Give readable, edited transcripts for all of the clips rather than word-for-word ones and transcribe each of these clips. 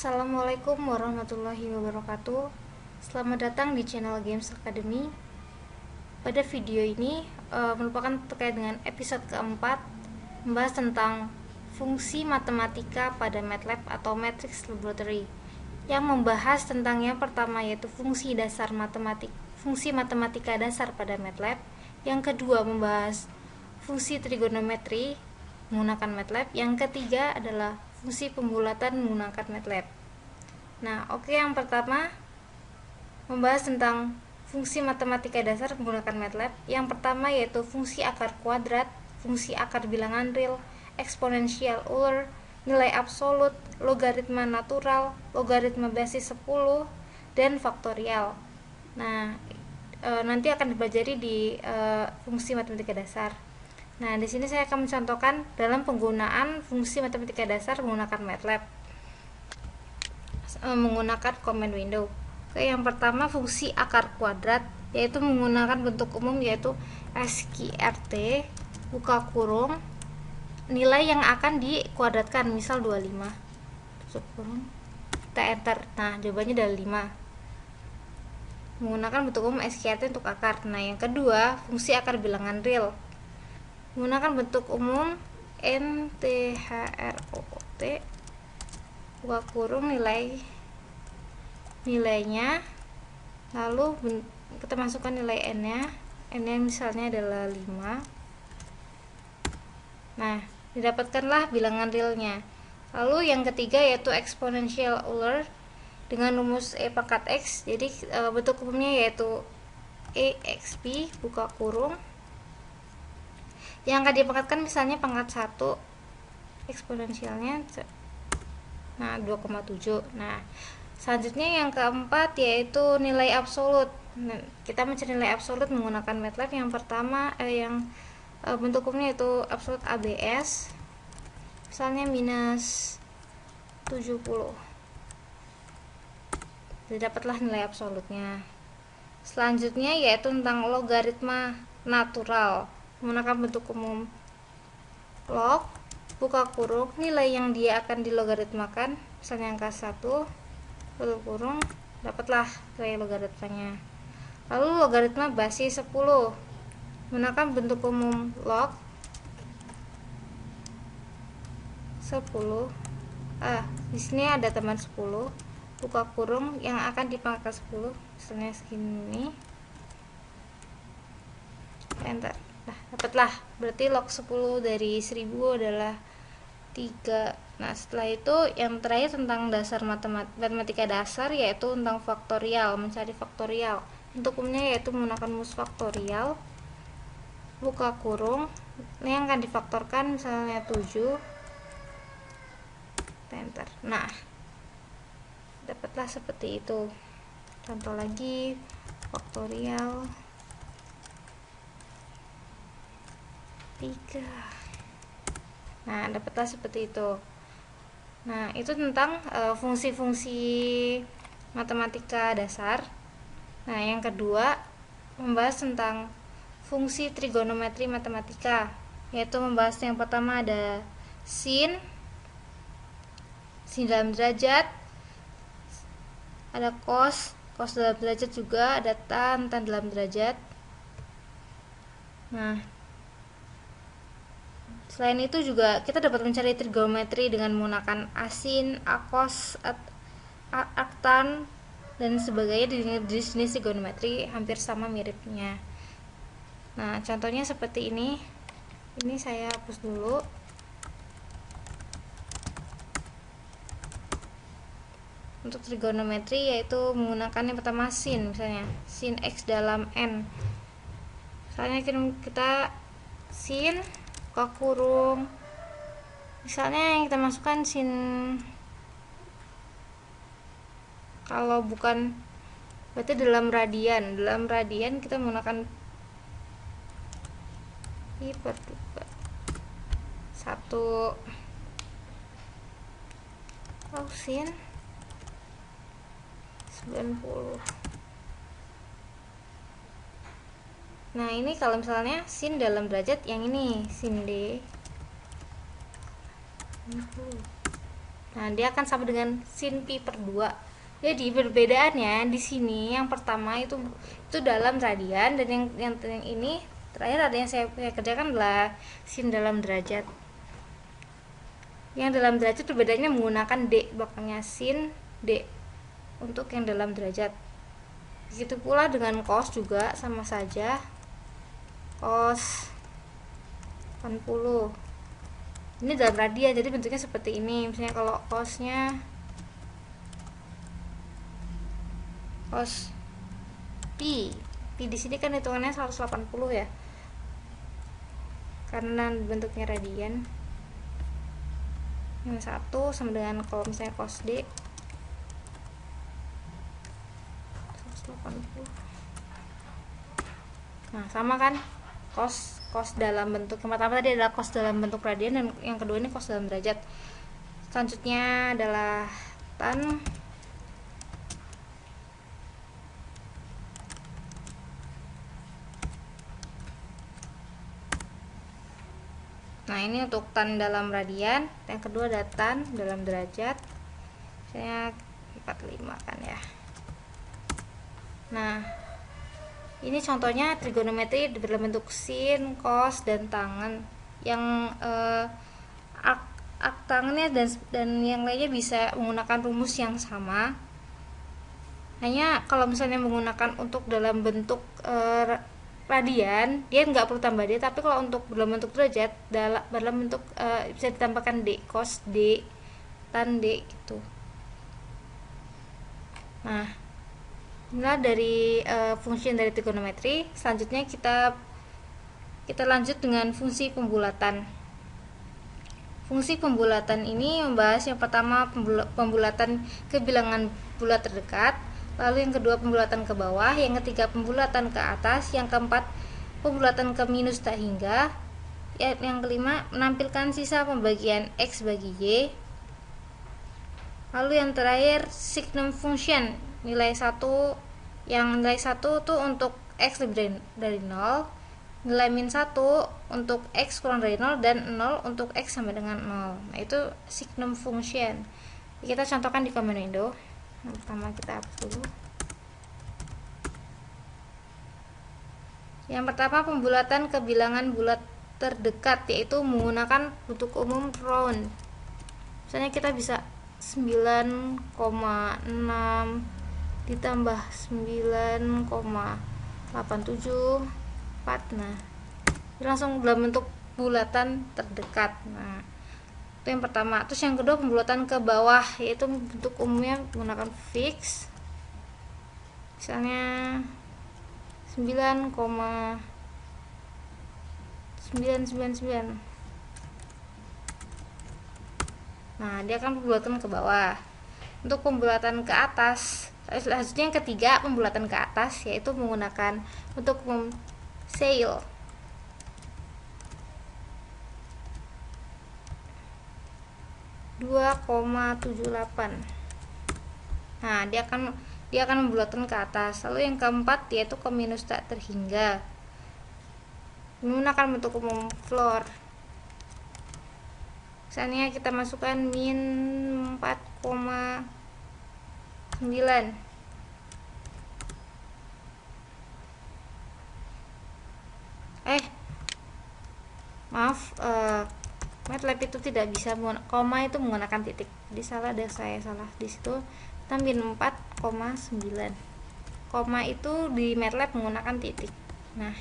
Assalamualaikum warahmatullahi wabarakatuh. Selamat datang di channel Games Academy. Pada video ini merupakan terkait dengan episode keempat, membahas tentang fungsi matematika pada MATLAB atau Matrix Laboratory, yang membahas tentang yang pertama yaitu fungsi matematika dasar pada MATLAB. Yang kedua membahas fungsi trigonometri menggunakan MATLAB. Yang ketiga adalah fungsi pembulatan menggunakan MATLAB. Nah, yang pertama membahas tentang fungsi matematika dasar menggunakan MATLAB. Yang pertama yaitu fungsi akar kuadrat, fungsi akar bilangan real, eksponensial Euler, nilai absolut, logaritma natural, logaritma basis 10, dan faktorial. Nah, nanti akan dipelajari di fungsi matematika dasar. Nah, di sini saya akan mencontohkan dalam penggunaan fungsi matematika dasar menggunakan MATLAB menggunakan command window. Yang pertama fungsi akar kuadrat, yaitu menggunakan bentuk umum yaitu SQRT buka kurung nilai yang akan dikuadratkan, misal 25 tutup kurung, kita enter. Nah, jawabannya adalah 5. Menggunakan bentuk umum SQRT untuk akar. Nah, yang kedua fungsi akar bilangan real, menggunakan bentuk umum NTHROT buka kurung nilainya, lalu kita masukkan nilai n nya misalnya adalah 5. Nah, didapatkanlah bilangan realnya. Lalu yang ketiga yaitu eksponensial Euler dengan rumus E pangkat X. Jadi bentuk umumnya yaitu EXP buka kurung, yang akan dipangkatkan misalnya pangkat 1, eksponensialnya 2,7. Nah, selanjutnya yang keempat yaitu nilai absolut. Nah, kita mencari nilai absolut menggunakan MATLAB. Yang pertama bentuk umumnya itu absolut ABS, misalnya minus 70. Didapatlah nilai absolutnya. Selanjutnya yaitu tentang logaritma natural, menggunakan bentuk umum log buka kurung nilai yang dia akan dilogaritmakan, misalnya angka 1 tutup kurung, dapatlah nilai logaritmanya. Lalu logaritma basis 10, menggunakan bentuk umum log 10. Di sini ada tambahan 10 buka kurung yang akan dipangkat 10, misalnya segini, enter. Nah, dapatlah, berarti log 10 dari 1000 adalah 3. Nah, setelah itu yang terakhir tentang dasar matematika dasar yaitu tentang faktorial, mencari faktorial. Untuk umumnya yaitu menggunakan rumus faktorial buka kurung yang akan difaktorkan misalnya 7, enter. Nah, dapatlah seperti itu. Contoh lagi faktorial 3. Nah, dapatlah seperti itu. Nah, itu tentang fungsi-fungsi matematika dasar. Nah, yang kedua membahas tentang fungsi trigonometri matematika, yaitu membahas yang pertama ada sin dalam derajat, ada cos dalam derajat juga, ada tan dalam derajat. Nah, selain itu juga kita dapat mencari trigonometri dengan menggunakan asin, akos, aktan, dan sebagainya. Di sini trigonometri hampir sama miripnya. Nah, contohnya seperti ini. Ini saya hapus dulu. Untuk trigonometri yaitu menggunakan yang pertama sin, misalnya sin x dalam n. Misalnya kita sin buka kurung, misalnya yang kita masukkan sin, kalau bukan berarti dalam radian kita menggunakan pi per 1 sin 90. Nah, ini kalau misalnya sin dalam derajat, yang ini sin D. Nah, dia akan sama dengan sin pi per 2. Jadi perbedaannya di sini yang pertama itu dalam radian, dan yang ini terakhir ada yang saya kerjakan adalah sin dalam derajat. Yang dalam derajat perbedaannya menggunakan D belakangnya, sin D untuk yang dalam derajat. Begitu pula dengan cos juga sama saja. Cos 80 ini dalam radian, jadi bentuknya seperti ini. Misalnya kalau cosnya cos pi di sini kan hitungannya 180 ya, karena bentuknya radian. Yang satu sama dengan kalau misalnya cos D 180. Nah, sama kan, cos dalam bentuk yang pertama tadi adalah cos dalam bentuk radian, dan yang kedua ini cos dalam derajat. Selanjutnya adalah tan. Nah, ini untuk tan dalam radian. Yang kedua ada tan dalam derajat. Saya 45 kan ya. Nah, ini contohnya trigonometri dalam bentuk sin, cos, dan tangen. Yang tangennya dan yang lainnya bisa menggunakan rumus yang sama. Hanya kalau misalnya menggunakan untuk dalam bentuk radian, dia nggak perlu tambah D, tapi kalau untuk dalam bentuk derajat, dalam bentuk bisa ditambahkan D, cos D, tan D gitu. Nah, inilah dari fungsi dari trigonometri. Selanjutnya kita lanjut dengan fungsi pembulatan. Fungsi pembulatan ini membahas yang pertama pembulatan ke bilangan bulat terdekat, lalu yang kedua pembulatan ke bawah, yang ketiga pembulatan ke atas, yang keempat pembulatan ke minus tak hingga, yang kelima menampilkan sisa pembagian X bagi Y, lalu yang terakhir signum function nilai 1, yang nilai 1 tuh untuk X lebih dari 0, nilai min 1 untuk X kurang dari 0, dan 0 untuk X sama dengan 0. Nah, itu signum function. Kita contohkan di Common Window. Yang pertama kita hapus dulu. Yang pertama pembulatan ke bilangan bulat terdekat, yaitu menggunakan bentuk umum round. Misalnya kita bisa 9,6 ditambah 9,874. Nah, ini langsung dalam bentuk bulatan terdekat. Nah, itu yang pertama. Terus yang kedua pembulatan ke bawah, yaitu bentuk umumnya menggunakan fix. Misalnya 9,999. Nah, dia akan pembulatan ke bawah. Untuk pembulatan ke atas, selanjutnya yang ketiga pembulatan ke atas, yaitu menggunakan bentuk umum sail. (2,78). Nah, dia akan membulatkan ke atas. Lalu yang keempat yaitu ke minus tak terhingga, menggunakan bentuk umum floor. Misalnya kita masukkan min 4,9. Maaf, MATLAB itu tidak bisa koma itu menggunakan titik. Jadi salah, saya salah di situ. Kita min 4,9. Koma itu di MATLAB menggunakan titik. Nah,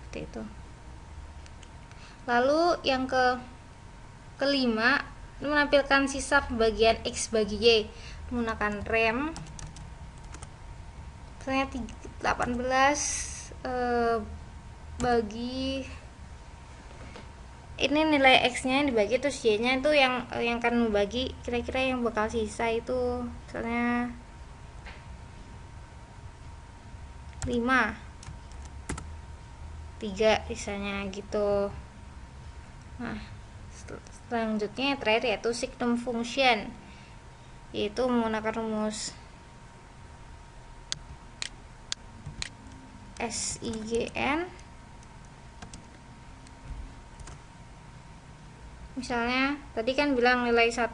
seperti itu. Lalu yang kelima menampilkan sisa pembagian X bagi Y menggunakan rem. Misalnya 18 bagi ini nilai X nya yang dibagi, terus Y nya itu yang akan membagi, kira-kira yang bakal sisa itu misalnya 5, 3 sisanya gitu. Nah, selanjutnya yang terakhir yaitu signum function, yaitu menggunakan rumus SIGN Misalnya tadi kan bilang nilai 1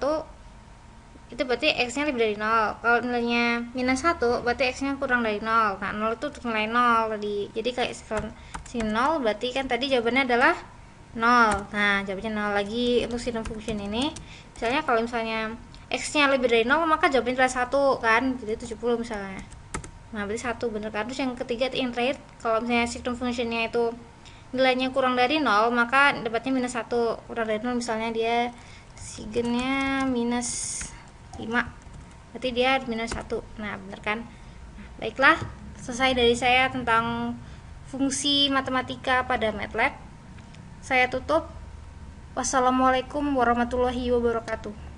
itu berarti x-nya lebih dari 0. Kalau nilainya minus 1 berarti x-nya kurang dari 0. Nah 0 itu nilai 0 tadi. Jadi kayak si 0 berarti kan tadi jawabannya adalah 0. Nah jawabannya 0 lagi untuk hidden function ini. Misalnya kalau misalnya x-nya lebih dari 0 maka jawabannya adalah 1 kan. Jadi 70 misalnya. Nah berarti 1 bener kan. Terus yang ketiga yang terakhir kalau misalnya hidden functionnya itu nilainya kurang dari 0 maka dapatnya minus 1. Kurang dari 0 misalnya dia sigennya minus 5 berarti dia minus 1. Nah bener kan. Nah, baiklah, selesai dari saya tentang fungsi matematika pada MATLAB. Saya tutup. Wassalamualaikum warahmatullahi wabarakatuh.